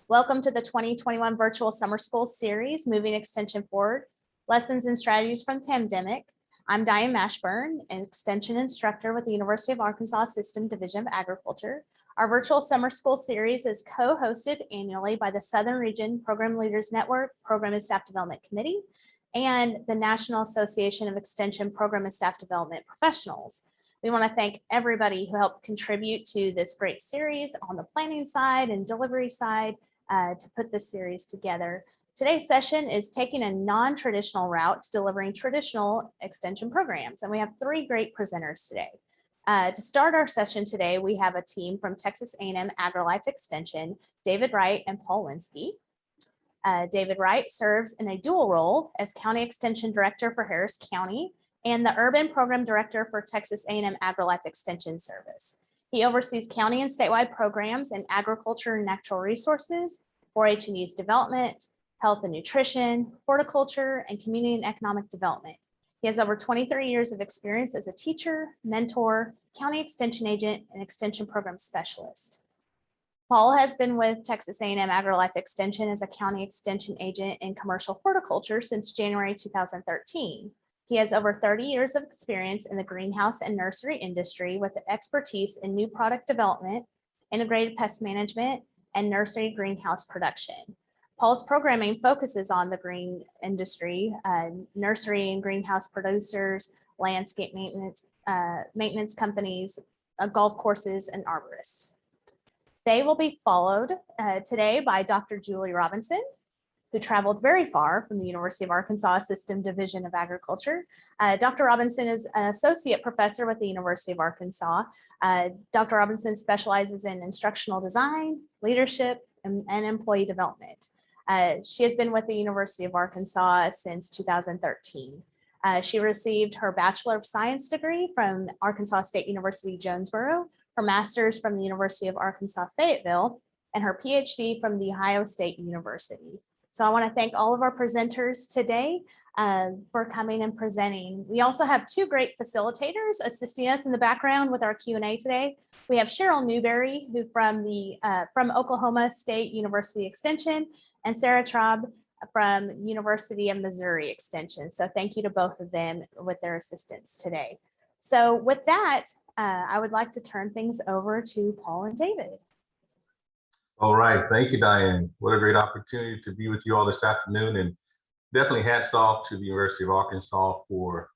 Welcome to the 2021 Virtual Summer School Series, Moving Extension Forward, Lessons and Strategies from the Pandemic. I'm Diane Mashburn, an Extension Instructor with the University of Arkansas System Division of Agriculture. Our Virtual Summer School Series is co-hosted annually by the Southern Region Program Leaders Network, Program and Staff Development Committee, and the National Association of Extension Program and Staff Development Professionals. We want to thank everybody who helped contribute to this great series on the planning side and delivery side to put this series together. Today's session is taking a non-traditional route to delivering traditional extension programs, and we have three great presenters today. To start our session today, we have a team from Texas A&M AgriLife Extension, David Wright and Paul Winski. David Wright serves in a dual role as County Extension Director for Harris County and the Urban Program Director for Texas A&M AgriLife Extension Service. He oversees county and statewide programs in agriculture and natural resources, 4-H and youth development, health and nutrition, horticulture, and community and economic development. He has over 23 years of experience as a teacher, mentor, county extension agent, and extension program specialist. Paul has been with Texas A&M AgriLife Extension as a county extension agent in commercial horticulture since January 2013. He has over 30 years of experience in the greenhouse and nursery industry with expertise in new product development, integrated pest management, and nursery greenhouse production. Paul's programming focuses on the green industry, nursery and greenhouse producers, landscape maintenance companies, golf courses, and arborists. They will be followed today by Dr. Julie Robinson, who traveled very far from the University of Arkansas System Division of Agriculture. Dr. Robinson is an associate professor with the University of Arkansas. Dr. Robinson specializes in instructional design, leadership, and employee development. She has been with the University of Arkansas since 2013. She received her Bachelor of Science degree from Arkansas State University, Jonesboro, her master's from the University of Arkansas, Fayetteville, and her PhD from the Ohio State University. So I want to thank all of our presenters today for coming and presenting. We also have two great facilitators assisting us in the background with our Q&A today. We have Cheryl Newberry, who from Oklahoma State University Extension, and Sarah Traub from University of Missouri Extension. So thank you to both of them with their assistance today. So with that, I would like to turn things over to Paul and David. All right, thank you, Diane. What a great opportunity to be with you all this afternoon, and definitely hats off to the University of Arkansas for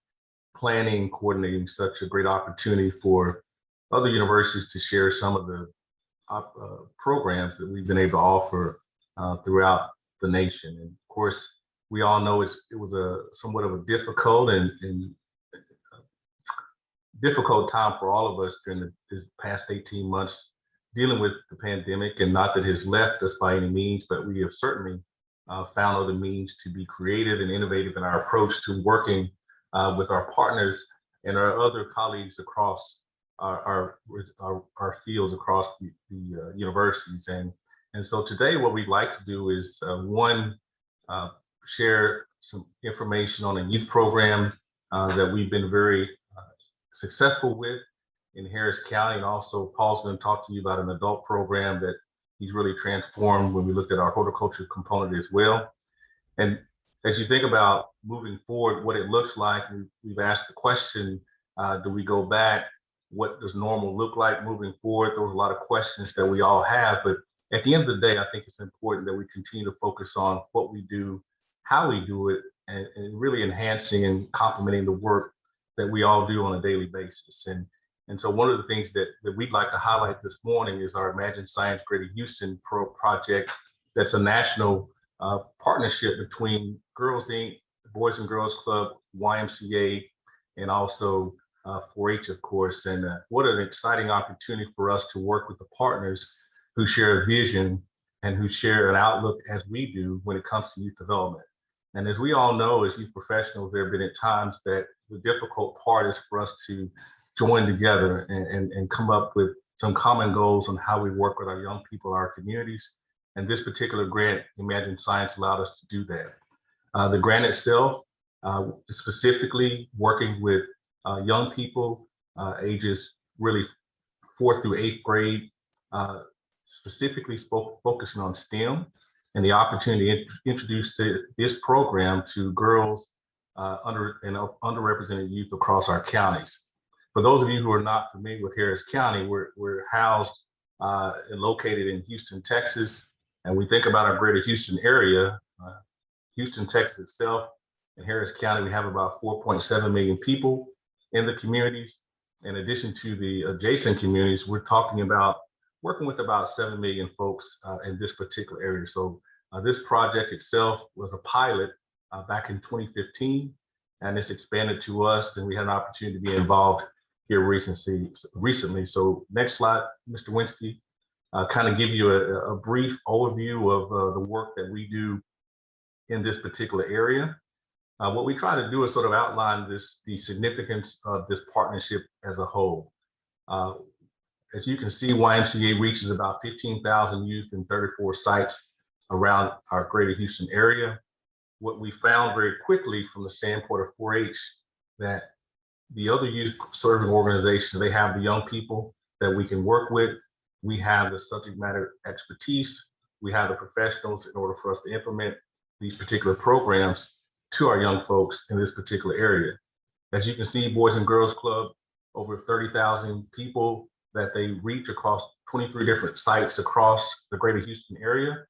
planning, coordinating such a great opportunity for other universities to share some of the programs that we've been able to offer throughout the nation. And of course, we all know it was a somewhat of a difficult and difficult time for all of us during this past 18 months dealing with the pandemic, and not that it has left us by any means, but we have certainly found other means to be creative and innovative in our approach to working with our partners and our other colleagues across our fields across the universities. And so today what we'd like to do is share some information on a youth program that we've been very successful with in Harris County, and also Paul's going to talk to you about an adult program that he's really transformed when we looked at our horticulture component as well. And as you think about moving forward, what it looks like, we've asked the question, do we go back? What does normal look like moving forward? Those are a lot of questions that we all have, but at the end of the day, I think it's important that we continue to focus on what we do, how we do it, and really enhancing and complementing the work that we all do on a daily basis. And so one of the things that we'd like to highlight this morning is our Imagine Science Greater Houston project. That's a national partnership between Girls Inc., Boys and Girls Club, YMCA, and also 4-H, of course. And what an exciting opportunity for us to work with the partners who share a vision and who share an outlook as we do when it comes to youth development. And as we all know, as youth professionals, there have been at times that the difficult part is for us to join together and come up with some common goals on how we work with our young people, our communities. And this particular grant, Imagine Science, allowed us to do that. The grant itself, specifically working with young people, ages really 4th through 8th grade, specifically focusing on STEM and the opportunity to introduce this program to girls underrepresented youth across our counties. For those of you who are not familiar with Harris County, we're housed and located in Houston, Texas, and we think about our greater Houston area. Houston, Texas itself, in Harris County, we have about 4.7 million people in the communities. In addition to the adjacent communities, we're talking about working with about 7 million folks in this particular area. So this project itself was a pilot back in 2015, and it's expanded to us, and we had an opportunity to be involved here recently. So next slide, Mr. Winski, kind of give you a brief overview of the work that we do in this particular area. What we try to do is sort of outline the significance of this partnership as a whole. As you can see, YMCA reaches about 15,000 youth in 34 sites around our greater Houston area. What we found very quickly from the standpoint of 4-H, that the other youth serving organizations, they have the young people that we can work with. We have the subject matter expertise. We have the professionals in order for us to implement these particular programs to our young folks in this particular area. As you can see, Boys and Girls Club, over 30,000 people that they reach across 23 different sites across the greater Houston area.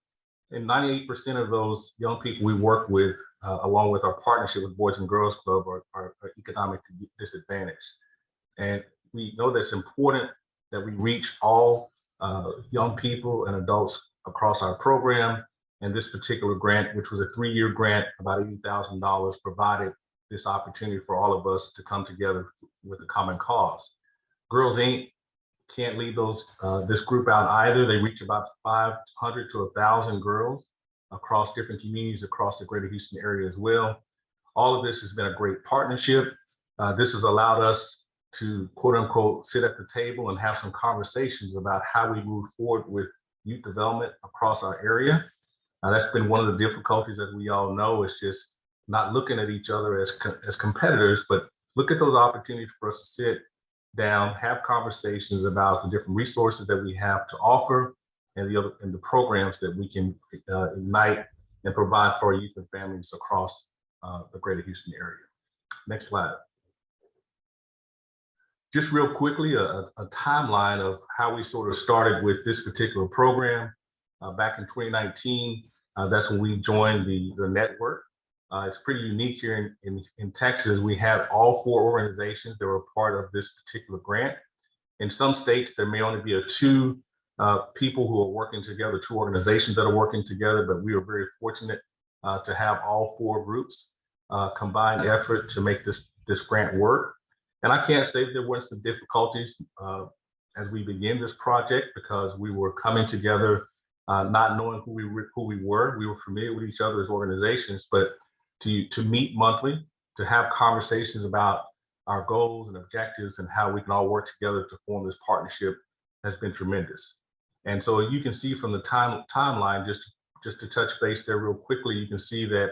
And 98% of those young people we work with, along with our partnership with Boys and Girls Club, are economically disadvantaged. And we know that it's important that we reach all young people and adults across our program. And this particular grant, which was a 3-year grant, about $80,000, provided this opportunity for all of us to come together with a common cause. Girls Inc. can't leave this group out either. They reach about 500 to 1,000 girls across different communities across the greater Houston area as well. All of this has been a great partnership. This has allowed us to, quote unquote, sit at the table and have some conversations about how we move forward with youth development across our area. That's been one of the difficulties, as we all know, is just not looking at each other as competitors, but look at those opportunities for us to sit down, have conversations about the different resources that we have to offer and the programs that we can ignite and provide for our youth and families across the greater Houston area. Next slide. Just real quickly, a timeline of how we sort of started with this particular program. Back in 2019, that's when we joined the network. It's pretty unique here in Texas. We have all 4 organizations that were part of this particular grant. In some states, there may only be 2 people who are working together, 2 organizations that are working together, but we are very fortunate to have all 4 groups combined effort to make this grant work. And I can't say there weren't some difficulties as we began this project, because we were coming together not knowing who we were. We were familiar with each other as organizations, but to meet monthly, to have conversations about our goals and objectives and how we can all work together to form this partnership has been tremendous. And so you can see from the timeline, just to touch base there real quickly, you can see that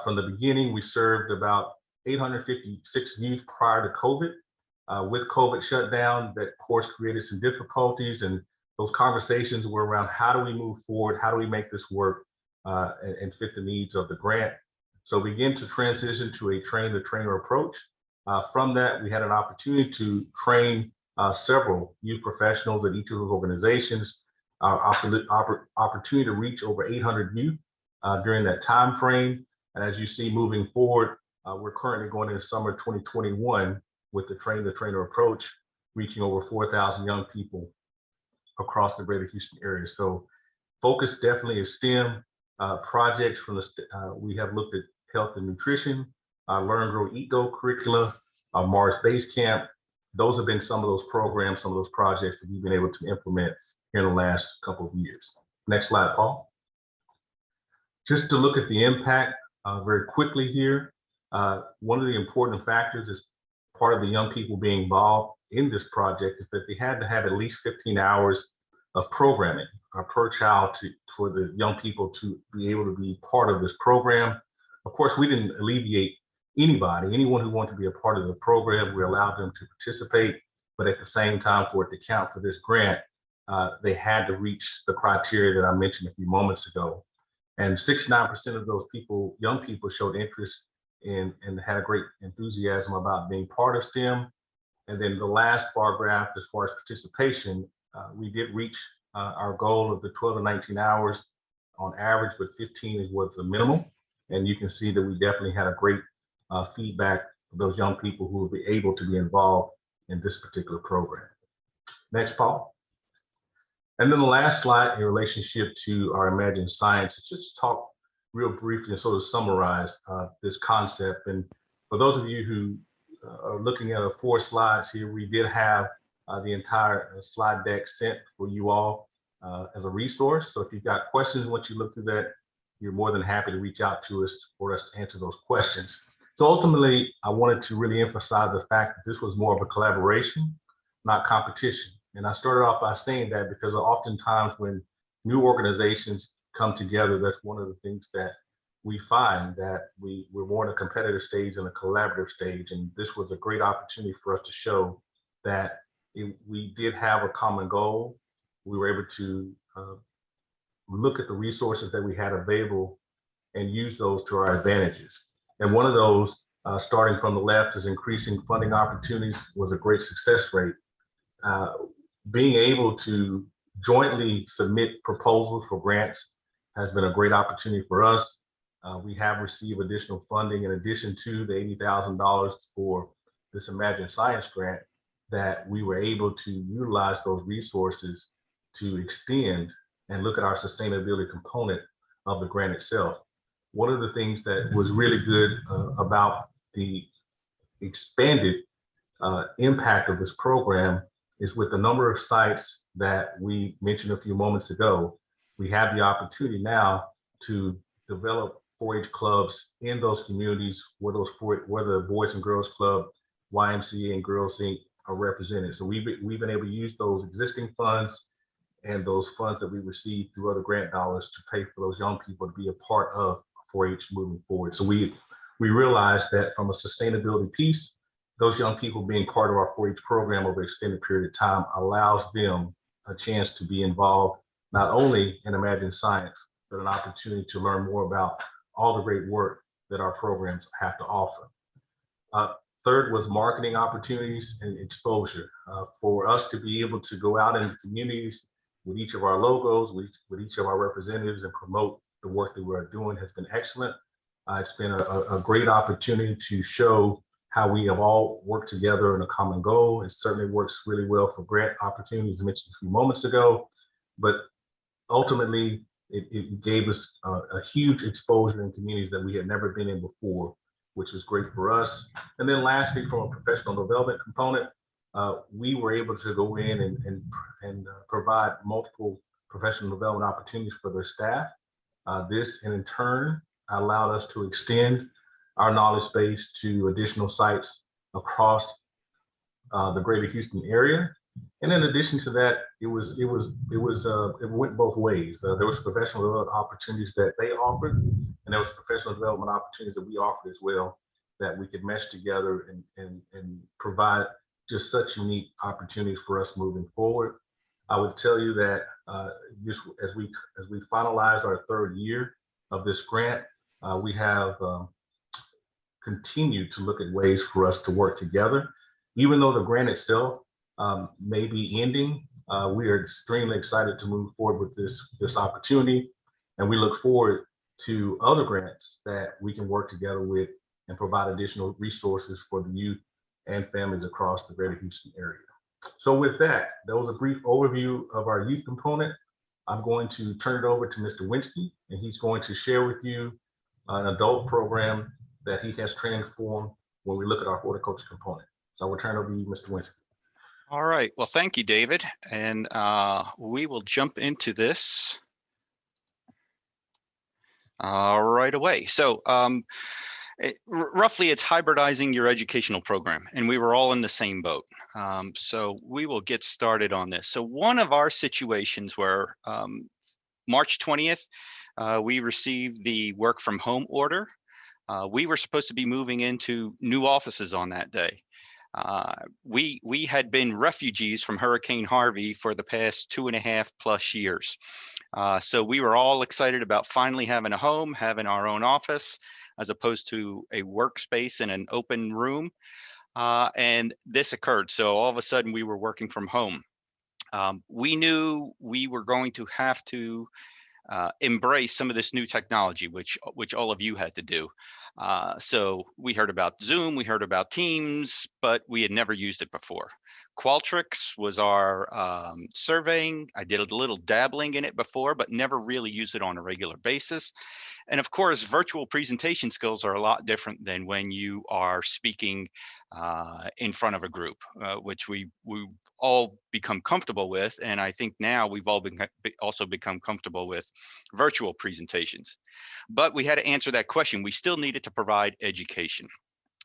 from the beginning, we served about 856 youth prior to COVID. With COVID shutdown, that of course created some difficulties, and those conversations were around how do we move forward, how do we make this work and fit the needs of the grant. So begin to transition to a train-the-trainer approach. From that, we had an opportunity to train several youth professionals at each of those organizations. Our opportunity to reach over 800 youth during that time frame. And as you see moving forward, we're currently going into summer 2021 with the train-the-trainer approach, reaching over 4,000 young people across the greater Houston area. So focus definitely is STEM projects. We have looked at health and nutrition, Learn, Grow, Eat, Go curricula, Mars Base Camp. Those have been some of those programs, some of those projects that we've been able to implement here in the last couple of years. Next slide, Paul. Just to look at the impact very quickly here. One of the important factors is part of the young people being involved in this project is that they had to have at least 15 hours of programming per child for the young people to be able to be part of this program. Of course, we didn't alleviate anyone who wanted to be a part of the program. We allowed them to participate, but at the same time, for it to count for this grant, they had to reach the criteria that I mentioned a few moments ago. And 69% of those people, young people, showed interest in and had a great enthusiasm about being part of STEM. And then the last bar graph, as far as participation, we did reach our goal of the 12 to 19 hours on average, but 15 is what's the minimum. And you can see that we definitely had a great feedback of those young people who will be able to be involved in this particular program. Next, Paul. And then the last slide in relationship to our Imagine Science is just to talk real briefly and sort of summarize this concept. And for those of you who are looking at 4 slides here, we did have the entire slide deck sent for you all as a resource. So if you've got questions once you look through that, you're more than happy to reach out to us for us to answer those questions. So ultimately, I wanted to really emphasize the fact that this was more of a collaboration, not competition. And I started off by saying that because oftentimes when new organizations come together, that's one of the things that we find, that we're more in a competitive stage than a collaborative stage. And this was a great opportunity for us to show that we did have a common goal. We were able to look at the resources that we had available and use those to our advantages. And one of those, starting from the left, is increasing funding opportunities was a great success rate. Being able to jointly submit proposals for grants has been a great opportunity for us. We have received additional funding in addition to the $80,000 for this Imagine Science grant, that we were able to utilize those resources to extend and look at our sustainability component of the grant itself. One of the things that was really good about the expanded impact of this program is with the number of sites that we mentioned a few moments ago, we have the opportunity now to develop 4-H clubs in those communities where the Boys and Girls Club, YMCA, and Girls Inc. are represented. So we've been able to use those existing funds and those funds that we received through other grant dollars to pay for those young people to be a part of 4-H moving forward. So we realized that from a sustainability piece, those young people being part of our 4-H program over an extended period of time allows them a chance to be involved, not only in Imagine Science, but an opportunity to learn more about all the great work that our programs have to offer. Third was marketing opportunities and exposure. For us to be able to go out into communities with each of our logos, with each of our representatives, and promote the work that we're doing has been excellent. It's been a great opportunity to show how we have all worked together in a common goal. It certainly works really well for grant opportunities, I mentioned a few moments ago, but ultimately it gave us a huge exposure in communities that we had never been in before, which was great for us. And then lastly, from a professional development component, we were able to go in and provide multiple professional development opportunities for their staff. This in turn allowed us to extend our knowledge base to additional sites across the greater Houston area. And in addition to that, it went both ways. There was professional development opportunities that they offered, and there was professional development opportunities that we offered as well, that we could mesh together and provide just such unique opportunities for us moving forward. I would tell you that just as we finalize our 3rd year of this grant, we have continued to look at ways for us to work together. Even though the grant itself may be ending, we are extremely excited to move forward with this opportunity, and we look forward to other grants that we can work together with and provide additional resources for the youth and families across the greater Houston area. So with that was a brief overview of our youth component. I'm going to turn it over to Mr. Winski, and he's going to share with you an adult program that he has transformed when we look at our horticulture component. So I will turn it over to you, Mr. Winski. All right, well, thank you, David. And we will jump into this right away. So roughly, it's hybridizing your educational program, and we were all in the same boat. So we will get started on this. So one of our situations where March 20th, we received the work from home order. We were supposed to be moving into new offices on that day. We had been refugees from Hurricane Harvey for the past 2.5+ years. So we were all excited about finally having a home, having our own office, as opposed to a workspace in an open room. And this occurred. So all of a sudden we were working from home. We knew we were going to have to embrace some of this new technology, which all of you had to do. So we heard about Zoom, we heard about Teams, but we had never used it before. Qualtrics was our surveying. I did a little dabbling in it before, but never really used it on a regular basis. And of course, virtual presentation skills are a lot different than when you are speaking in front of a group, which we all become comfortable with. And I think now we've all also become comfortable with virtual presentations. But we had to answer that question. We still needed to provide education.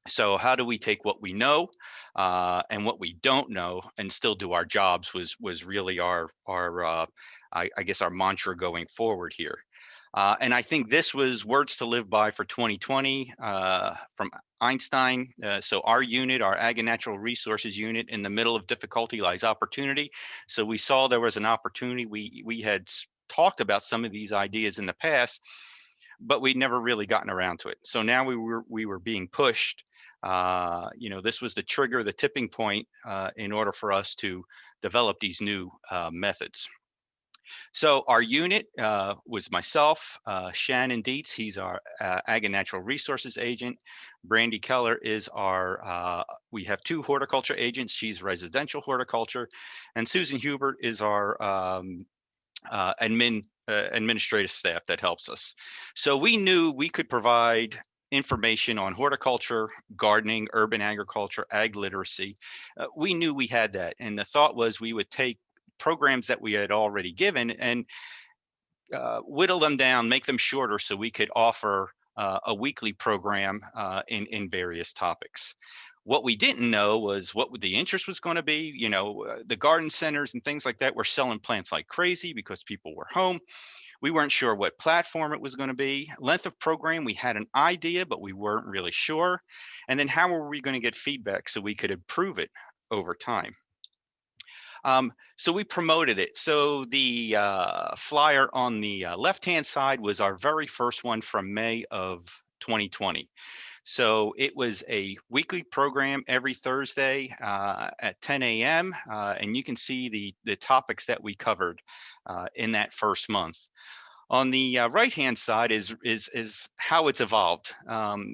So how do we take what we know and what we don't know and still do our jobs was really our I guess our mantra going forward here. And I think this was words to live by for 2020 from Einstein. So our unit, our Ag and Natural Resources unit, in the middle of difficulty lies opportunity. So we saw there was an opportunity. We had talked about some of these ideas in the past, but we'd never really gotten around to it. So now we were being pushed. This was the trigger, the tipping point in order for us to develop these new methods. So our unit was myself, Shannon Dietz, he's our Ag and Natural Resources agent. Brandy Keller is our, we have 2 horticulture agents. She's residential horticulture. And Susan Hubert is our administrative staff that helps us. So we knew we could provide information on horticulture, gardening, urban agriculture, ag literacy. We knew we had that. And the thought was we would take programs that we had already given and whittle them down, make them shorter so we could offer a weekly program in various topics. What we didn't know was what the interest was going to be. The garden centers and things like that were selling plants like crazy because people were home. We weren't sure what platform it was going to be. Length of program, we had an idea, but we weren't really sure. And then how were we going to get feedback so we could improve it over time? So we promoted it. So the flyer on the left-hand side was our very first one from May of 2020. So it was a weekly program every Thursday at 10 a.m. And you can see the topics that we covered in that first month. On the right-hand side is how it's evolved.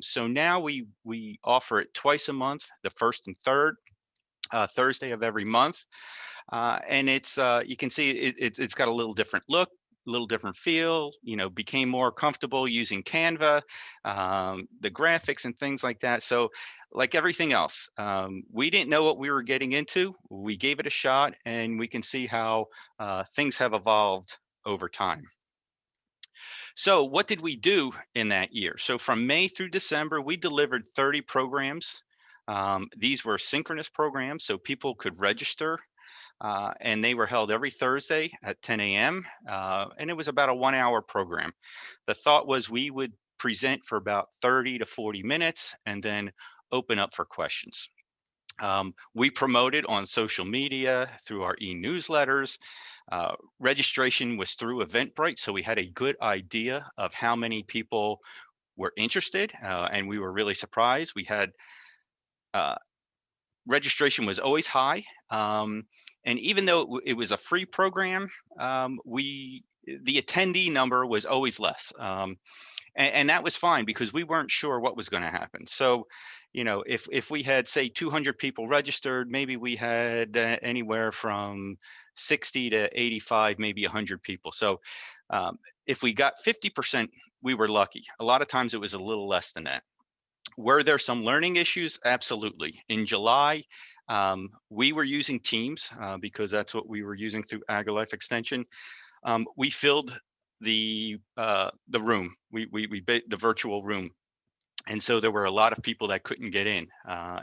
So now we offer it twice a month, the first and third Thursday of every month. And it's you can see it's got a little different look, a little different feel, became more comfortable using Canva, the graphics and things like that. So like everything else, we didn't know what we were getting into. We gave it a shot and we can see how things have evolved over time. So what did we do in that year? So from May through December, we delivered 30 programs. These were synchronous programs, so people could register. And they were held every Thursday at 10 a.m. And it was about a 1-hour program. The thought was we would present for about 30 to 40 minutes and then open up for questions. We promoted on social media through our e-newsletters. Registration was through Eventbrite, so we had a good idea of how many people were interested, and we were really surprised. We had registration was always high. And even though it was a free program, the attendee number was always less. And that was fine because we weren't sure what was going to happen. So, if we had, say, 200 people registered, maybe we had anywhere from 60 to 85, maybe 100 people. So if we got 50%, we were lucky. A lot of times it was a little less than that. Were there some learning issues? Absolutely. In July, we were using Teams because that's what we were using through AgriLife Extension. We filled the room, the virtual room. And so there were a lot of people that couldn't get in.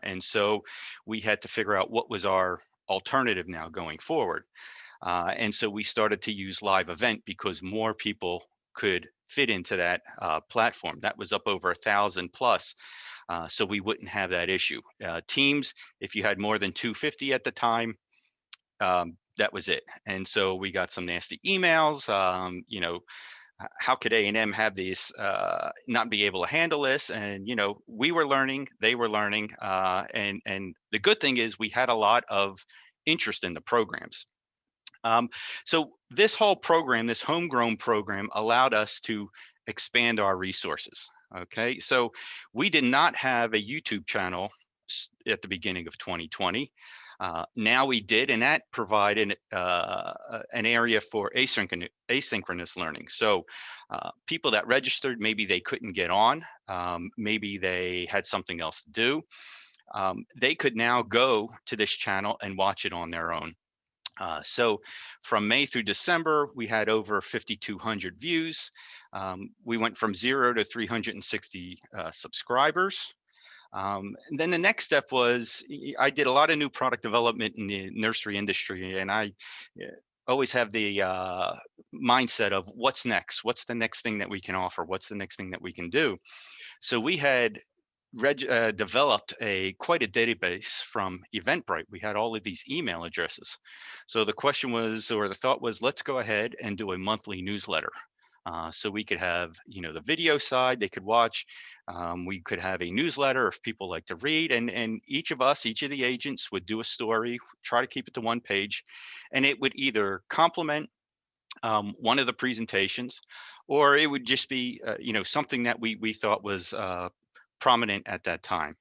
And so we had to figure out what was our alternative now going forward. And so we started to use live event because more people could fit into that platform. That was up over 1,000 plus. So we wouldn't have that issue. Teams, if you had more than 250 at the time, that was it. And so we got some nasty emails, you know, how could A&M have these, not be able to handle this? And, you know, we were learning, they were learning. And the good thing is we had a lot of interest in the programs. So this whole program, this homegrown program, allowed us to expand our resources. Okay, so we did not have a YouTube channel at the beginning of 2020. Now we did, and that provided an area for asynchronous learning. So people that registered, maybe they couldn't get on, maybe they had something else to do. They could now go to this channel and watch it on their own. So from May through December, we had over 5,200 views. We went from 0 to 360 subscribers. And then the next step was I did a lot of new product development in the nursery industry, and I always have the mindset of what's next? What's the next thing that we can offer? What's the next thing that we can do? So we had developed quite a database from Eventbrite. We had all of these email addresses. So the question was, or the thought was, let's go ahead and do a monthly newsletter. So we could have, you know, the video side they could watch. We could have a newsletter if people like to read, and each of the agents would do a story, try to keep it to one page, and it would either complement one of the presentations, or it would just be, you know, something that we thought was prominent at that time.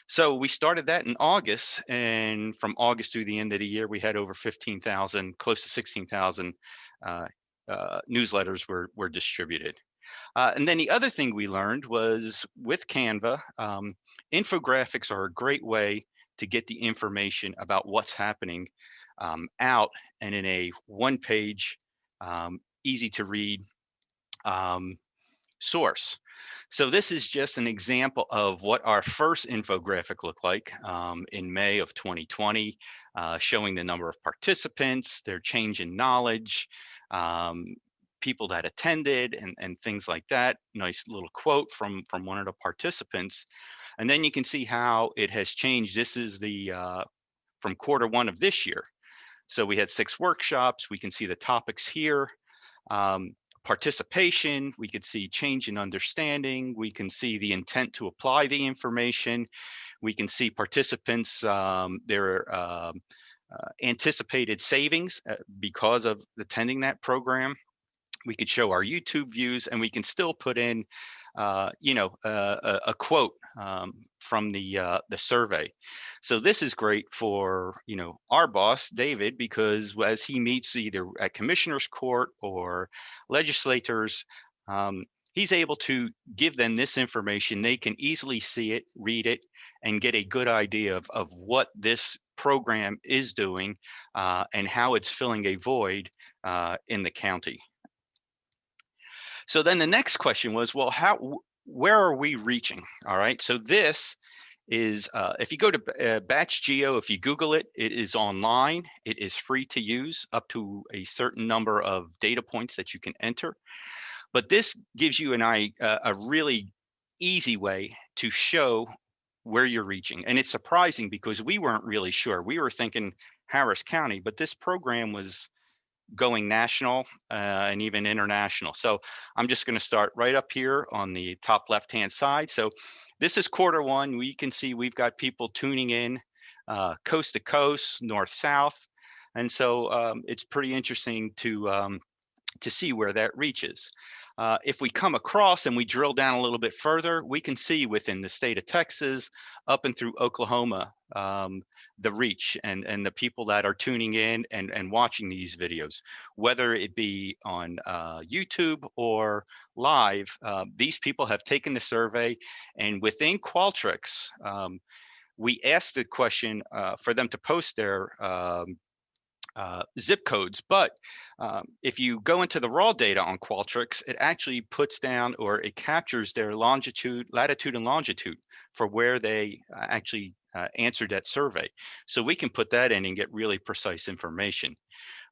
So we started that in August, and from August through the end of the year, we had over 15,000, close to 16,000 newsletters were distributed. And then the other thing we learned was with Canva, infographics are a great way to get the information about what's happening out and in a one-page, easy to read source. So this is just an example of what our first infographic looked like in May of 2020, showing the number of participants, their change in knowledge, people that attended, and things like that. Nice little quote from one of the participants. And then you can see how it has changed. This is the from Q1 of this year. So we had 6 workshops. We can see the topics here. Participation, we could see change in understanding. We can see the intent to apply the information. We can see participants, their anticipated savings because of attending that program. We could show our YouTube views, and we can still put in, you know, a quote from the survey. So this is great for, you know, our boss, David, because as he meets either at commissioner's court or legislators, he's able to give them this information. They can easily see it, read it, and get a good idea of what this program is doing and how it's filling a void in the county. So then the next question was, well, where are we reaching? All right, so this is, if you go to Batch Geo, if you Google it, it is online. It is free to use up to a certain number of data points that you can enter. But this gives you a really easy way to show where you're reaching. And it's surprising because we weren't really sure. We were thinking Harris County, but this program was going national and even international. So I'm just going to start right up here on the top left-hand side. So this is Q1. We can see we've got people tuning in coast to coast, north, south. And so it's pretty interesting to see where that reaches. If we come across and we drill down a little bit further, we can see within the state of Texas, up and through Oklahoma, the reach and the people that are tuning in and watching these videos, whether it be on YouTube or live. These people have taken the survey, and within Qualtrics, we asked the question for them to post their zip codes, but if you go into the raw data on Qualtrics, it actually puts down, or it captures their latitude and longitude for where they actually answered that survey. So we can put that in and get really precise information.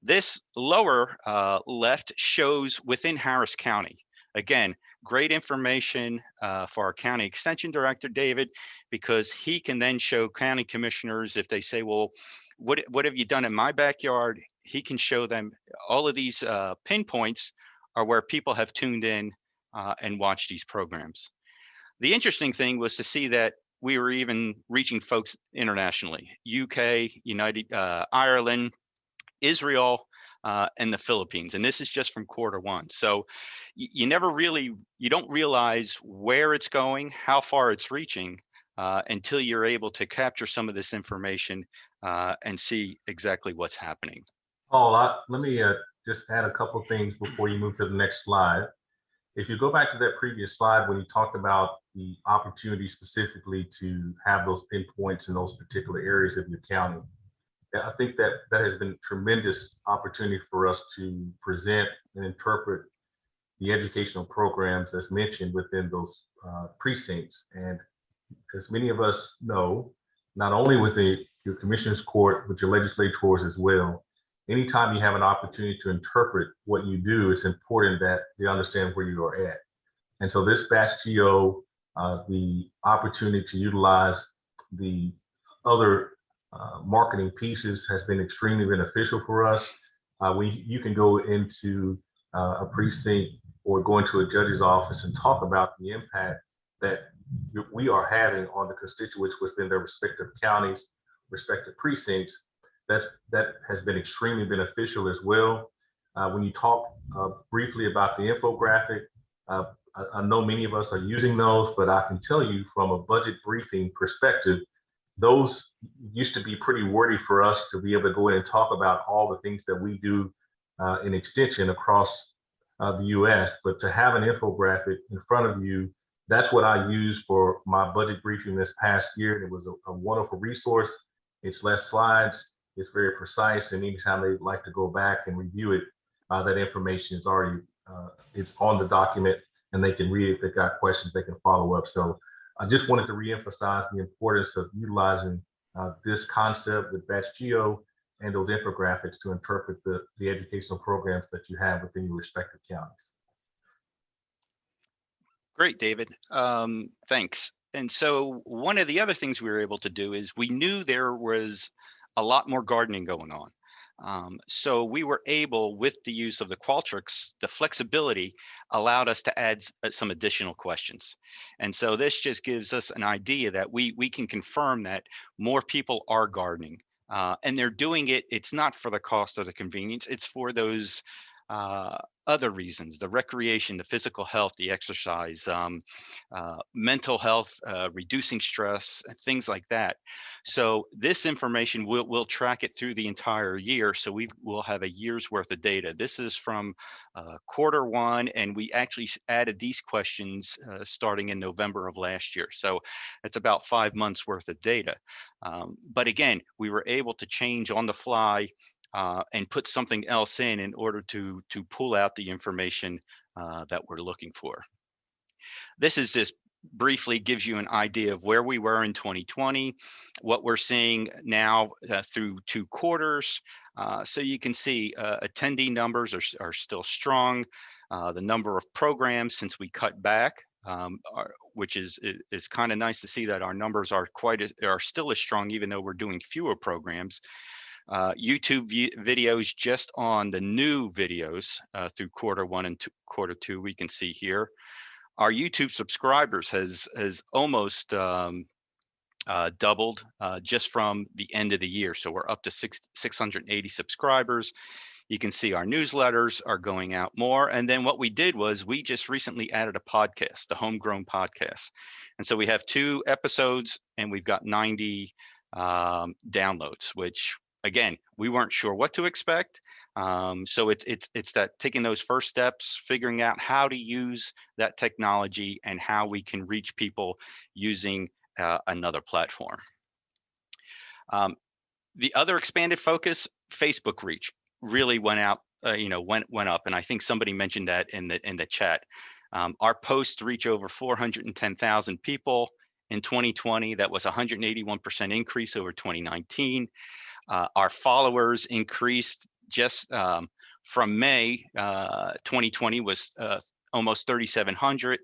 This lower left shows within Harris County. again, great information for our county extension director, David, because he can then show county commissioners if they say, well, what have you done in my backyard? He can show them all of these pinpoints are where people have tuned in and watched these programs. The interesting thing was to see that we were even reaching folks internationally, UK, United Ireland, Israel, and the Philippines. And this is just from Q1. So you don't realize where it's going, how far it's reaching, until you're able to capture some of this information and see exactly what's happening. Paul, let me just add a couple of things before you move to the next slide. If you go back to that previous slide when you talked about the opportunity specifically to have those pinpoints in those particular areas of your county, I think that has been a tremendous opportunity for us to present and interpret the educational programs as mentioned within those precincts. And as many of us know, not only with your commissioner's court, but your legislators as well, anytime you have an opportunity to interpret what you do, it's important that they understand where you are at. And so this batch GO, the opportunity to utilize the other marketing pieces has been extremely beneficial for us. You can go into a precinct or go into a judge's office and talk about the impact that we are having on the constituents within their respective counties, respective precincts. That has been extremely beneficial as well. When you talk briefly about the infographic, I know many of us are using those, but I can tell you from a budget briefing perspective, those used to be pretty wordy for us to be able to go in and talk about all the things that we do in extension across the US, but to have an infographic in front of you, that's what I used for my budget briefing this past year. It was a wonderful resource. It's less slides. It's very precise, and anytime they'd like to go back and review it, that information is already it's on the document, and they can read it. If they've got questions, they can follow up. So I just wanted to reemphasize the importance of utilizing this concept with batch GO and those infographics to interpret the educational programs that you have within your respective counties. Great, David. Thanks. And so one of the other things we were able to do is we knew there was a lot more gardening going on. So we were able, with the use of the Qualtrics, the flexibility allowed us to add some additional questions. And so this just gives us an idea that we can confirm that more people are gardening. And they're doing it, it's not for the cost or the convenience, it's for those other reasons, the recreation, the physical health, the exercise, mental health, reducing stress, things like that. So this information, we'll track it through the entire year. So we will have a year's worth of data. This is from Q1, and we actually added these questions starting in November of last year. So it's about 5 months worth of data. But again, we were able to change on the fly and put something else in order to pull out the information that we're looking for. This is just briefly gives you an idea of where we were in 2020, what we're seeing now through 2 quarters. So you can see attendee numbers are still strong. The number of programs since we cut back, which is kind of nice to see that our numbers are still as strong, even though we're doing fewer programs. YouTube videos just on the new videos through Q1 and Q2, we can see here. Our YouTube subscribers has almost doubled just from the end of the year. So we're up to 680 subscribers. You can see our newsletters are going out more. And then what we did was we just recently added a podcast, the Homegrown Podcast. And so we have 2 episodes and we've got 90 downloads, which again, we weren't sure what to expect. So it's that taking those first steps, figuring out how to use that technology and how we can reach people using another platform. The other expanded focus, Facebook reach, really went out, went up, and I think somebody mentioned that in the chat. Our posts reach over 410,000 people in 2020. That was a 181% increase over 2019. Our followers increased just from May 2020 was almost 3,700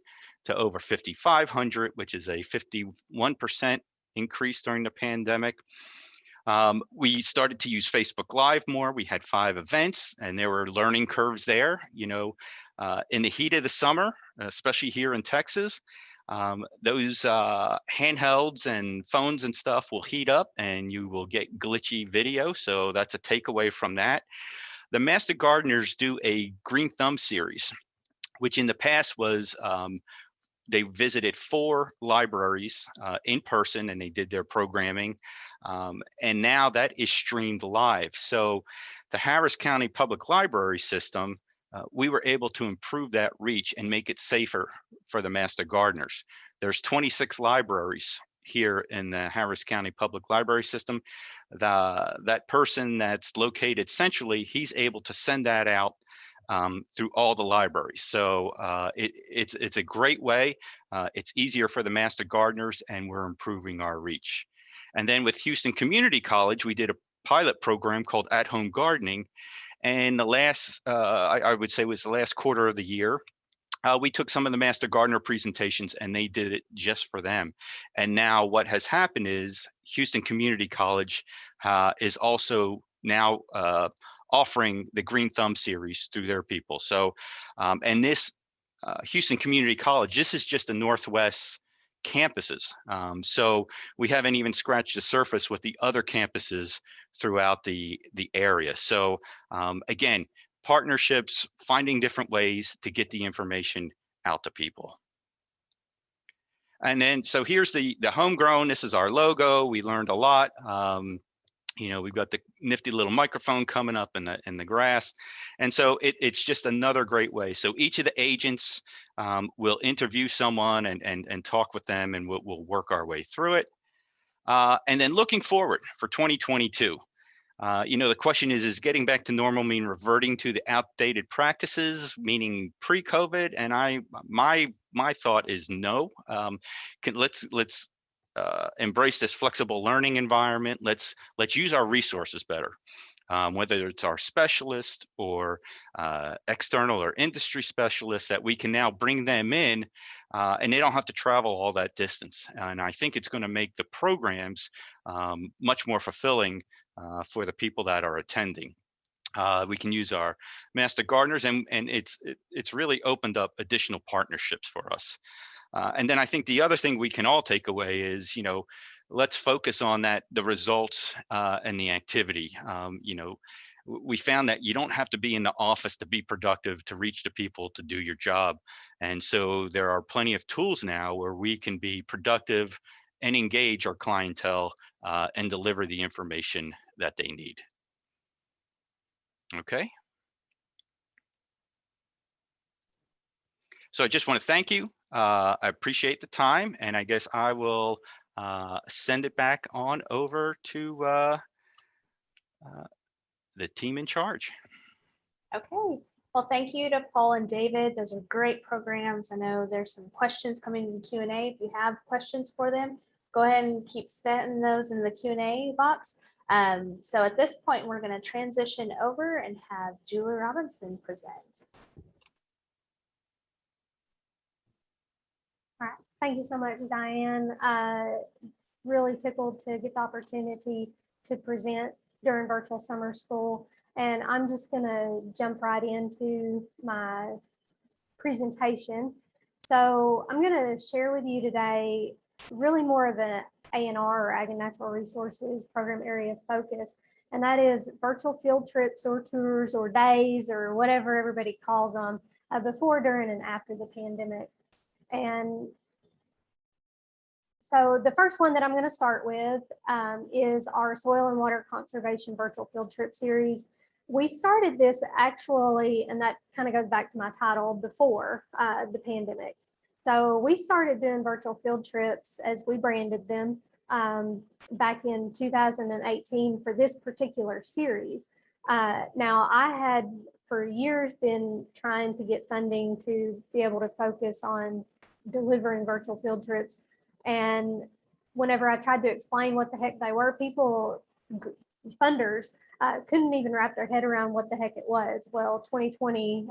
to over 5,500, which is a 51% increase during the pandemic. We started to use Facebook Live more. We had 5 events, and there were learning curves there. You know, in the heat of the summer, especially here in Texas, those handhelds and phones and stuff will heat up, and you will get glitchy video. So that's a takeaway from that. The Master Gardeners do a Green Thumb series, which in the past was they visited 4 libraries in person, and they did their programming. And now that is streamed live. So the Harris County Public Library system, we were able to improve that reach and make it safer for the Master Gardeners. There's 26 libraries here in the Harris County Public Library system. That person that's located centrally, he's able to send that out through all the libraries. So it's a great way. It's easier for the Master Gardeners, and we're improving our reach. And then with Houston Community College, we did a pilot program called At Home Gardening. And the last, I would say, was the last quarter of the year. We took some of the Master Gardener presentations, and they did it just for them. And now what has happened is Houston Community College is also now offering the Green Thumb series through their people. So, and this Houston Community College, this is just the Northwest campuses. So we haven't even scratched the surface with the other campuses throughout the area. So again, partnerships, finding different ways to get the information out to people. And then, so here's the homegrown. This is our logo. We learned a lot. You know, we've got the nifty little microphone coming up in the grass. And so it's just another great way. So each of the agents will interview someone and talk with them, and we'll work our way through it. And then looking forward for 2022, you know, the question is getting back to normal mean reverting to the outdated practices, meaning pre-COVID? And my thought is no. Let's embrace this flexible learning environment. Let's use our resources better, whether it's our specialists or external or industry specialists, that we can now bring them in and they don't have to travel all that distance. And I think it's going to make the programs much more fulfilling for the people that are attending. We can use our Master Gardeners, and it's really opened up additional partnerships for us. And then I think the other thing we can all take away is, you know, let's focus on the results and the activity. You know, we found that you don't have to be in the office to be productive, to reach the people, to do your job. And so there are plenty of tools now where we can be productive and engage our clientele and deliver the information that they need. Okay. So I just want to thank you. I appreciate the time, and I guess I will send it back on over to the team in charge. Okay. Well, thank you to Paul and David. Those are great programs. I know there's some questions coming in the Q&A. If you have questions for them, go ahead and keep setting those in the Q&A box. So at this point, we're going to transition over and have Julie Robinson present. All right. Thank you so much, Diane. Really tickled to get the opportunity to present during virtual summer school. And I'm just going to jump right into my presentation. So I'm going to share with you today really more of an ANR, or Ag and Natural Resources program area of focus. And that is virtual field trips or tours or days or whatever everybody calls them before, during, and after the pandemic. And so the first one that I'm going to start with is our Soil and Water Conservation Virtual Field Trip Series. We started this actually, and that kind of goes back to my title, before the pandemic. So we started doing virtual field trips, as we branded them, back in 2018 for this particular series. Now, I had for years been trying to get funding to be able to focus on delivering virtual field trips. And whenever I tried to explain what the heck they were, people, funders, couldn't even wrap their head around what the heck it was. Well, 2020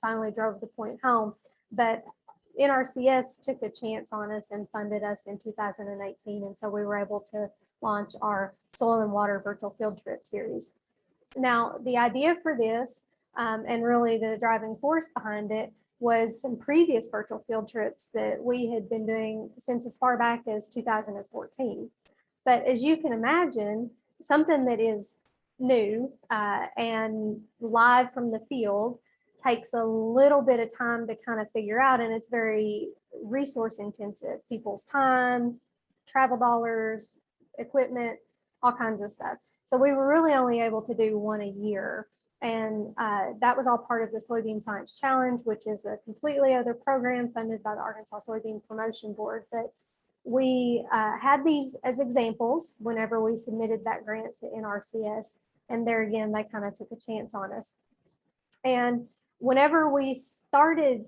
finally drove the point home. But NRCS took a chance on us and funded us in 2018. And so we were able to launch our Soil and Water Virtual Field Trip Series. Now, the idea for this, and really the driving force behind it, was some previous virtual field trips that we had been doing since as far back as 2014. But as you can imagine, something that is new and live from the field takes a little bit of time to kind of figure out, and it's very resource intensive. People's time, travel dollars, equipment, all kinds of stuff. So we were really only able to do one a year. And that was all part of the Soybean Science Challenge, which is a completely other program funded by the Arkansas Soybean Promotion Board. But we had these as examples whenever we submitted that grant to NRCS. And there again, they kind of took a chance on us. And whenever we started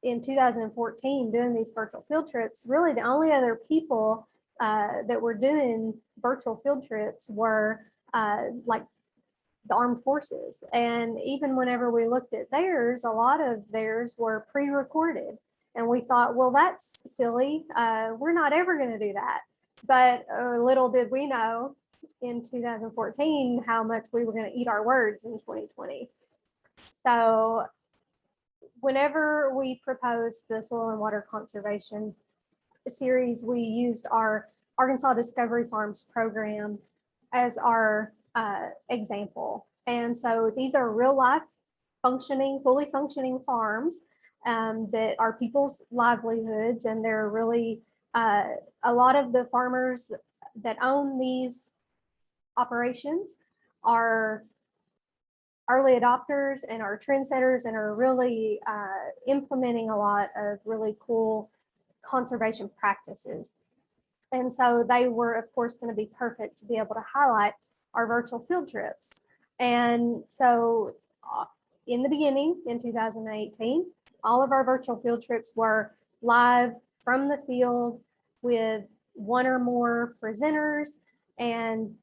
in 2014 doing these virtual field trips, really the only other people that were doing virtual field trips were like the armed forces. And even whenever we looked at theirs, a lot of theirs were pre-recorded. And we thought, well, that's silly. We're not ever going to do that. But little did we know in 2014 how much we were going to eat our words in 2020. So whenever we proposed the Soil and Water Conservation Series, we used our Arkansas Discovery Farms program as our example. And so these are real life functioning, fully functioning farms that are people's livelihoods. And they're really, a lot of the farmers that own these operations are early adopters and are trendsetters and are really implementing a lot of really cool conservation practices. And so they were, of course, going to be perfect to be able to highlight our virtual field trips. And so in the beginning, in 2018, all of our virtual field trips were live from the field with one or more presenters. And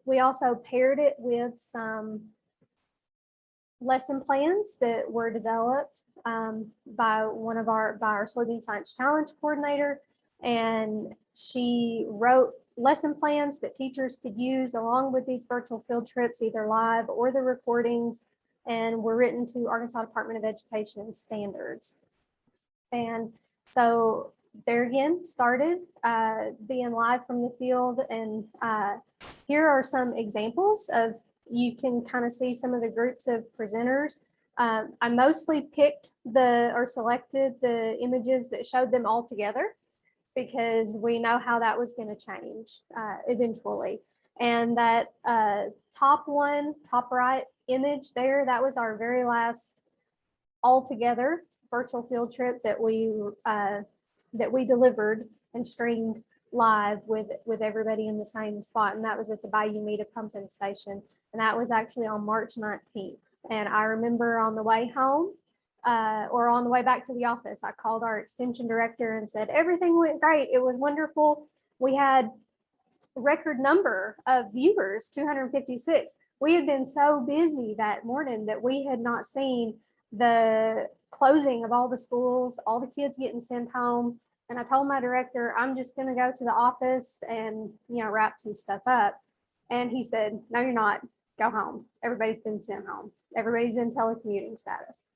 we also paired it with some lesson plans that were developed by our Soybean Science Challenge coordinator. And she wrote lesson plans that teachers could use along with these virtual field trips, either live or the recordings, and were written to Arkansas Department of Education standards. And so there again started being live from the field. And here are some examples of, you can kind of see some of the groups of presenters. I mostly picked selected the images that showed them all together, because we know how that was going to change eventually. And that top right image there, that was our very last all together virtual field trip that we delivered and streamed live with everybody in the same spot. And that was at the Bayou Mead Pumping Station. And that was actually on March 19th. And I remember on the way home, or on the way back to the office, I called our extension director and said, everything went great. It was wonderful. We had a record number of viewers, 256. We had been so busy that morning that we had not seen the closing of all the schools, all the kids getting sent home. And I told my director, I'm just going to go to the office and, wrap some stuff up. And he said, no, you're not. Go home. Everybody's been sent home. Everybody's in telecommuting status.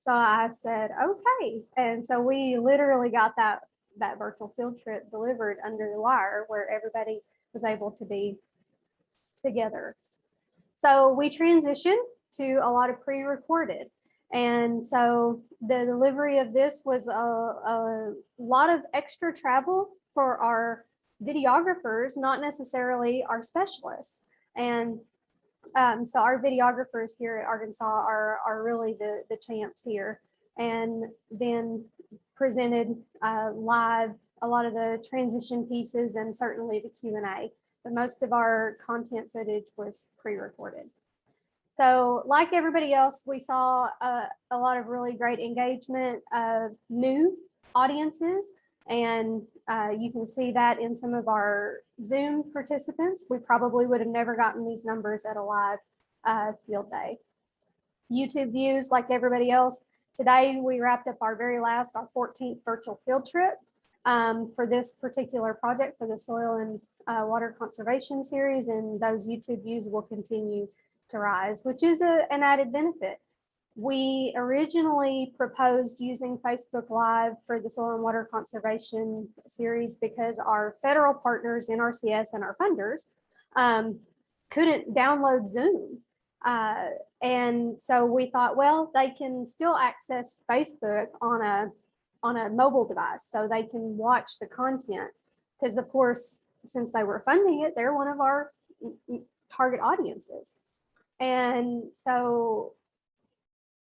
So I said, okay. And so we literally got that virtual field trip delivered under the wire, where everybody was able to be together. So we transitioned to a lot of pre-recorded. And so the delivery of this was a lot of extra travel for our videographers, not necessarily our specialists. And so our videographers here at Arkansas are really the champs here, and then presented live a lot of the transition pieces and certainly the Q&A. But most of our content footage was pre-recorded. So like everybody else, we saw a lot of really great engagement of new audiences. And you can see that in some of our Zoom participants. We probably would have never gotten these numbers at a live field day. YouTube views, like everybody else, Today, we wrapped up our 14th virtual field trip for this particular project for the soil and water conservation series, and those YouTube views will continue to rise, which is an added benefit. We originally proposed using Facebook Live for the soil and water conservation series because our federal partners, NRCS and our funders, couldn't download Zoom. And so we thought, well, they can still access Facebook on a mobile device, so they can watch the content. Because of course, since they were funding it, they're one of our target audiences. And so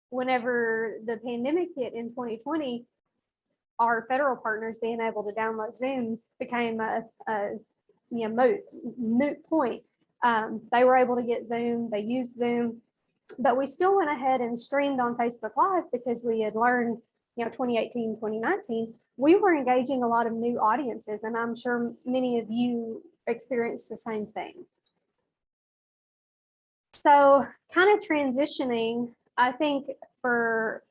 whenever the pandemic hit in 2020, our federal partners being able to download Zoom became a moot point. They were able to get Zoom, they used Zoom, but we still went ahead and streamed on Facebook Live because we had learned, 2018, 2019, we were engaging a lot of new audiences, and I'm sure many of you experienced the same thing. So kind of transitioning, I think for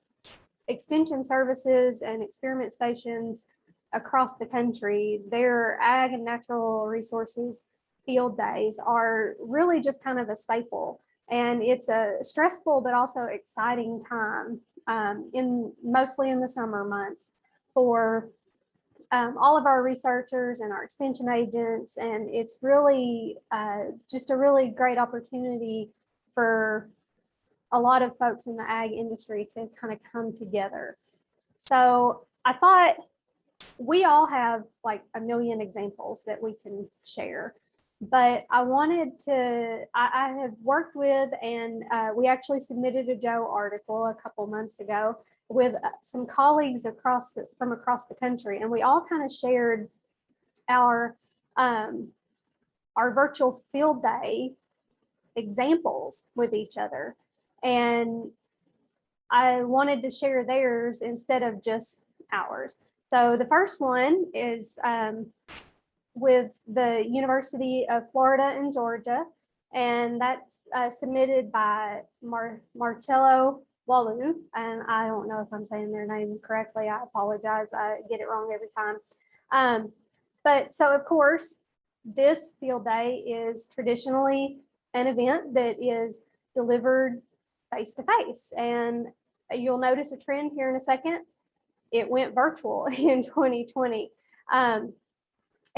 extension services and experiment stations across the country, their ag and natural resources field days are really just kind of a staple. And it's a stressful but also exciting time mostly in the summer months for all of our researchers and our extension agents. And it's really just a really great opportunity for a lot of folks in the ag industry to kind of come together. So I thought we all have like a million examples that we can share, but I wanted to, I have worked with, and we actually submitted a Joe article a couple months ago with some colleagues from across the country, and we all kind of shared our virtual field day examples with each other. And I wanted to share theirs instead of just ours. So the first one is with the University of Florida and Georgia, and that's submitted by Marcello Walu, and I don't know if I'm saying their name correctly. I apologize. I get it wrong every time. But so of course, this field day is traditionally an event that is delivered face-to-face, and you'll notice a trend here in a second. It went virtual in 2020.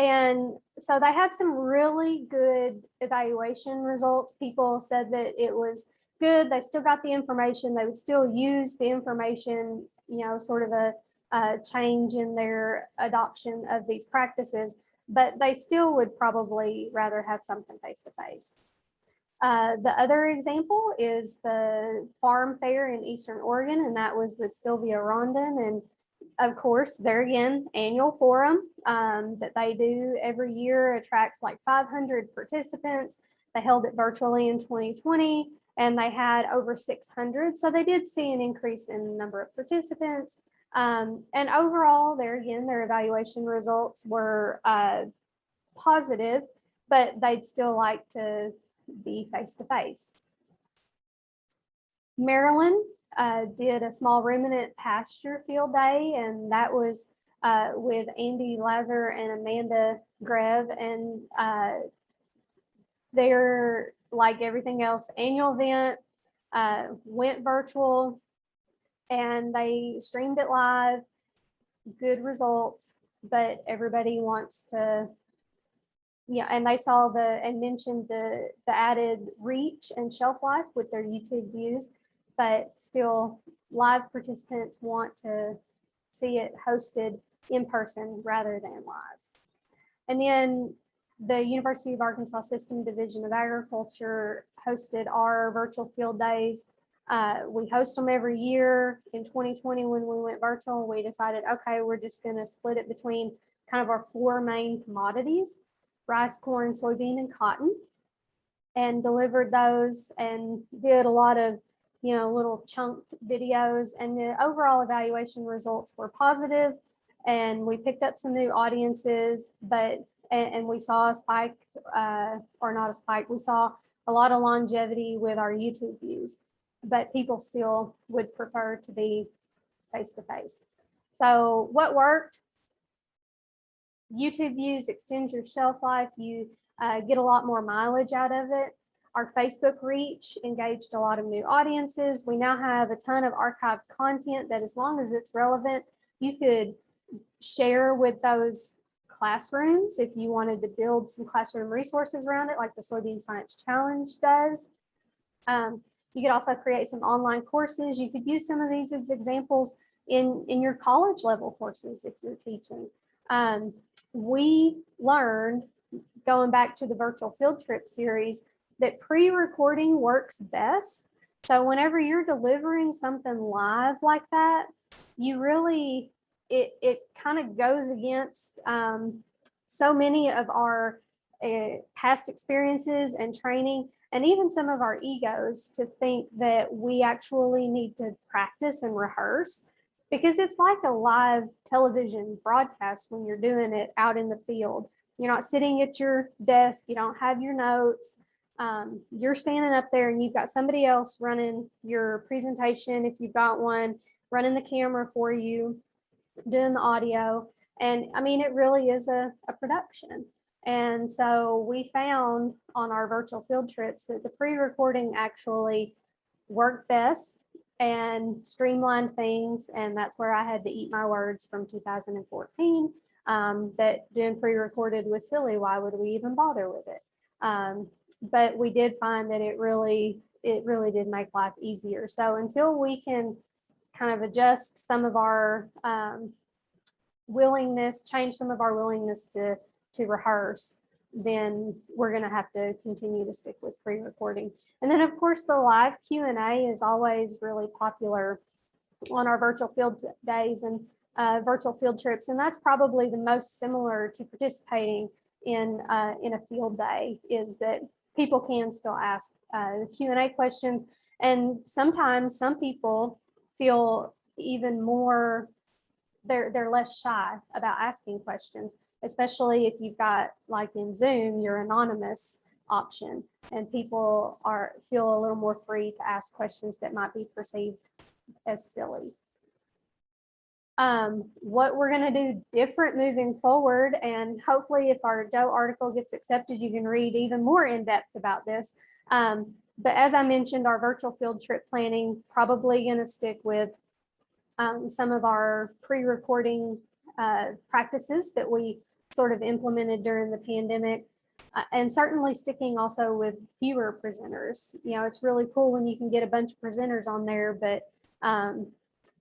And so they had some really good evaluation results. People said that it was good. They still got the information. They would still use the information, sort of a change in their adoption of these practices, but they still would probably rather have something face-to-face. The other example is the farm fair in Eastern Oregon, and that was with Sylvia Rondon. And of course, there again, annual forum that they do every year attracts like 500 participants. They held it virtually in 2020, and they had over 600. So they did see an increase in the number of participants. And overall, there again, their evaluation results were positive, but they'd still like to be face-to-face. Maryland did a small ruminant pasture field day, and that was with Andy Lazar and Amanda Greve, and they're, like everything else, annual event, went virtual, and they streamed it live. Good results, but everybody wants to, and they saw and mentioned the added reach and shelf life with their YouTube views, but still live participants want to see it hosted in person rather than live. And then the University of Arkansas System Division of Agriculture hosted our virtual field days. We host them every year. In 2020, when we went virtual, we decided, okay, we're just gonna split it between kind of our four main commodities: rice, corn, soybean, and cotton, and delivered those and did a lot of, little chunked videos, and the overall evaluation results were positive, and we picked up some new audiences, and we saw a spike, or not a spike, we saw a lot of longevity with our YouTube views, but people still would prefer to be face-to-face. So what worked? YouTube views extend your shelf life. You get a lot more mileage out of it. Our Facebook reach engaged a lot of new audiences. We now have a ton of archived content that, as long as it's relevant, you could share with those classrooms if you wanted to build some classroom resources around it, like the Soybean Science Challenge does. You could also create some online courses. You could use some of these as examples in your college level courses if you're teaching. We learned, going back to the virtual field trip series, that pre-recording works best. So whenever you're delivering something live like that, you really, it kind of goes against so many of our past experiences and training, and even some of our egos, to think that we actually need to practice and rehearse, because it's like a live television broadcast when you're doing it out in the field. You're not sitting at your desk, you don't have your notes. You're standing up there and you've got somebody else running your presentation, if you've got one, running the camera for you, doing the audio. And I mean, it really is a production. And so we found on our virtual field trips that the pre-recording actually worked best and streamlined things. And that's where I had to eat my words from 2014, that doing pre-recorded was silly. Why would we even bother with it? But we did find that it really did make life easier. So until we can kind of adjust some of our willingness, change some of our willingness to rehearse, then we're going to have to continue to stick with pre-recording. And then of course the live Q&A is always really popular on our virtual field days and virtual field trips. And that's probably the most similar to participating in a field day, is that people can still ask the Q&A questions. And sometimes some people feel even more, they're less shy about asking questions, especially if you've got, like in Zoom, your anonymous option, and people feel a little more free to ask questions that might be perceived as silly. What we're going to do different moving forward, and hopefully if our Joe article gets accepted, you can read even more in depth about this. But as I mentioned, our virtual field trip planning, probably going to stick with some of our pre-recording practices that we sort of implemented during the pandemic, and certainly sticking also with fewer presenters. You know, it's really cool when you can get a bunch of presenters on there, but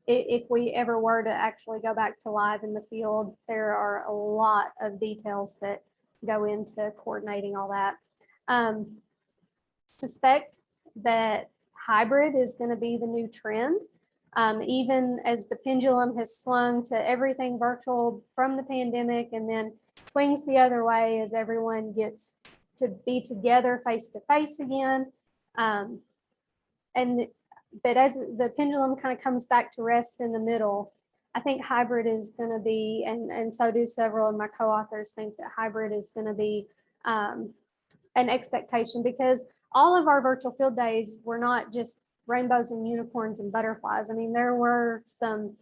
if we ever were to actually go back to live in the field, there are a lot of details that go into coordinating all that. Suspect that hybrid is going to be the new trend. Even as the pendulum has swung to everything virtual from the pandemic, and then swings the other way as everyone gets to be together face to face again. But as the pendulum kind of comes back to rest in the middle, I think hybrid is going to be, and so do several of my co-authors think that hybrid is going to be an expectation, because all of our virtual field days were not just rainbows and unicorns and butterflies. I mean, there were some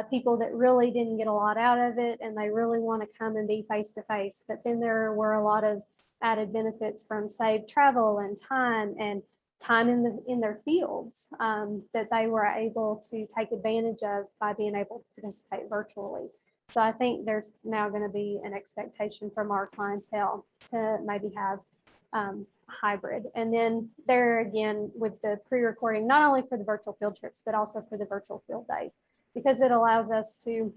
people that really didn't get a lot out of it, and they really want to come and be face to face. But then there were a lot of added benefits from saved travel and time in their fields that they were able to take advantage of by being able to participate virtually. So I think there's now going to be an expectation from our clientele to maybe have hybrid. And then there again, with the pre-recording, not only for the virtual field trips, but also for the virtual field days, because it allows us to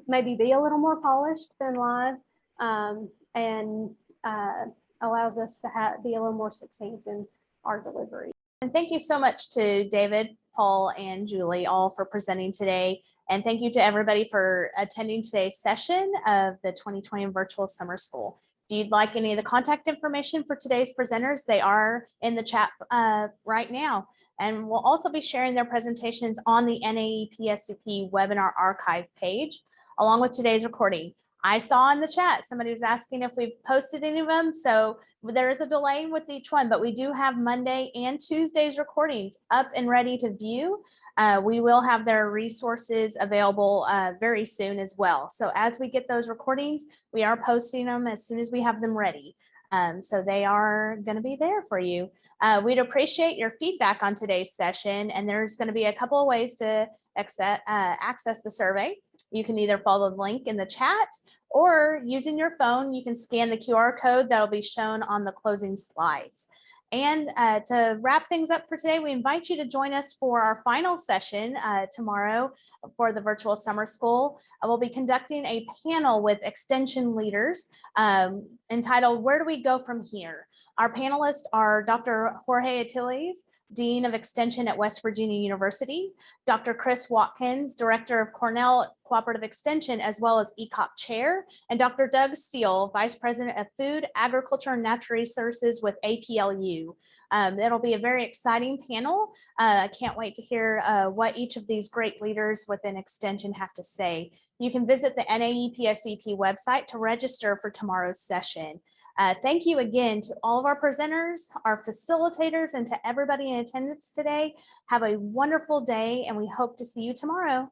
maybe be a little more polished than live, and allows us to be a little more succinct in our delivery. And thank you so much to David, Paul, and Julie, all for presenting today. And thank you to everybody for attending today's session of the 2020 Virtual Summer School. If you'd like any of the contact information for today's presenters, they are in the chat right now. And we'll also be sharing their presentations on the NAEP SCP webinar archive page, along with today's recording. I saw in the chat, somebody was asking if we've posted any of them. So there is a delay with each one, but we do have Monday and Tuesday's recordings up and ready to view. We will have their resources available very soon as well. So as we get those recordings, we are posting them as soon as we have them ready. So they are going to be there for you. We'd appreciate your feedback on today's session, and there's going to be a couple of ways to access the survey. You can either follow the link in the chat, or using your phone, you can scan the QR code that will be shown on the closing slides. And to wrap things up for today, we invite you to join us for our final session tomorrow for the virtual summer school. We'll be conducting a panel with extension leaders entitled, "Where do we go from here?" Our panelists are Dr. Jorge Atiles, Dean of Extension at West Virginia University, Dr. Chris Watkins, Director of Cornell Cooperative Extension, as well as ECOP Chair, and Dr. Doug Steele, Vice President of Food, Agriculture, and Natural Resources with APLU. It'll be a very exciting panel. I can't wait to hear what each of these great leaders within Extension have to say. You can visit the NAEPSEP website to register for tomorrow's session. Thank you again to all of our presenters, our facilitators, and to everybody in attendance today. Have a wonderful day, and we hope to see you tomorrow.